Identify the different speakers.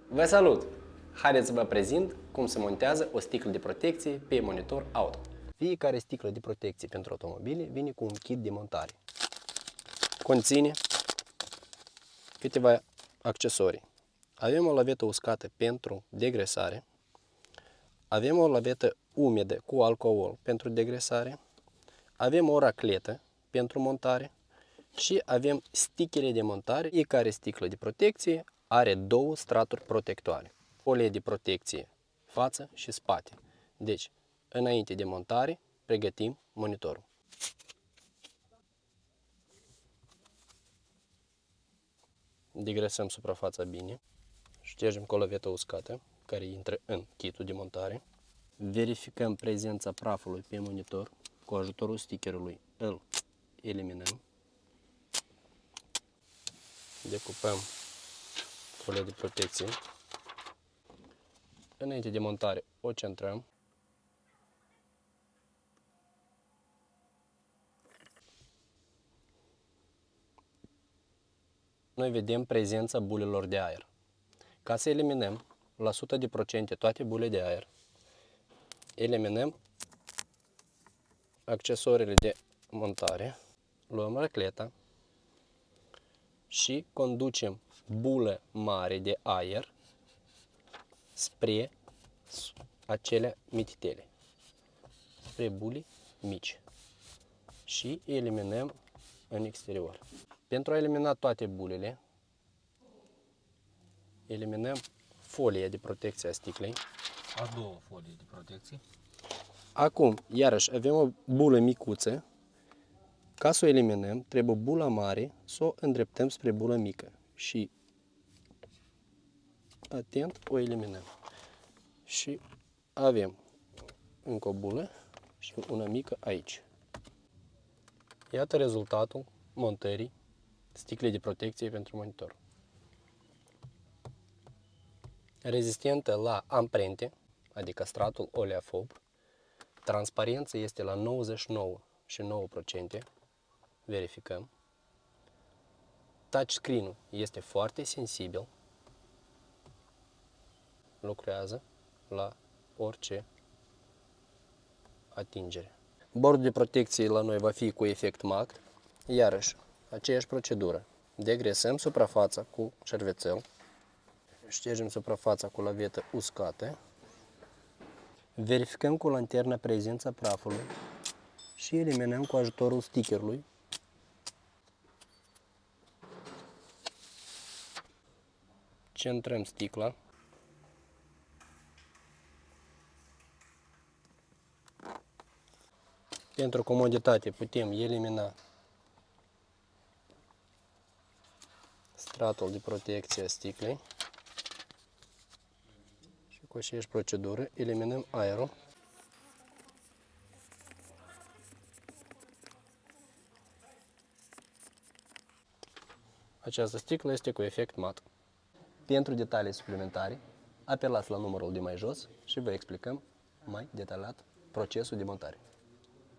Speaker 1: Vă salut! Haideți să vă prezint cum se montează o sticlă de protecție pe monitor auto. Fiecare sticlă de protecție pentru automobile vine cu un kit de montare. Conține câteva accesorii. Avem o lavetă uscată pentru degresare. Avem o lavetă umedă cu alcool pentru degresare. Avem o racletă pentru montare. Și avem stickere de montare. Fiecare sticlă de protecție are două straturi protectoare. Folie de protecție față și spate. Deci, înainte de montare, pregătim monitorul. Degresăm suprafața bine. Ștergem cu o lavetă uscată care intră în kitul de montare. Verificăm prezența prafului pe monitor. Cu ajutorul stickerului îl eliminăm. Decupăm folia de protecție. Înainte de montare o centrăm. Noi vedem prezența bulelor de aer. Ca să eliminăm la 100% toate bulele de aer, eliminăm accesoriile de montare, luăm racleta și conducem bulă mare de aer spre acele mititele, spre buli mici și eliminăm în exterior. Pentru a elimina toate bulele, eliminăm folia de protecție a sticlei.
Speaker 2: A doua folie de protecție.
Speaker 1: Acum, iarăși, avem o bulă micuță. Ca să o eliminăm, trebuie bula mare să o îndreptăm spre bulă mică. Și, atent, o eliminăm. Și avem încă o bulă și una mică aici. Iată rezultatul montării sticlei de protecție pentru monitor. Rezistentă la amprente, adică stratul oleofob. Transparența este la 99,9%. Verificăm. Touchscreen-ul este foarte sensibil. Lucrează la orice atingere. Bordul de protecție la noi va fi cu efect MAC. Iarăși, aceeași procedură. Degresăm suprafața cu șervețel. Ștergem suprafața cu lavetă uscată. Verificăm cu lanterna prezența prafului și eliminăm cu ajutorul stickerului. Centrăm sticla. Pentru comoditate putem elimina stratul de protecție a sticlei și cu aceeași procedură eliminăm aerul. Această sticlă este cu efect mat. Pentru detalii suplimentare, apelați la numărul de mai jos și vă explicăm mai detaliat procesul de montare.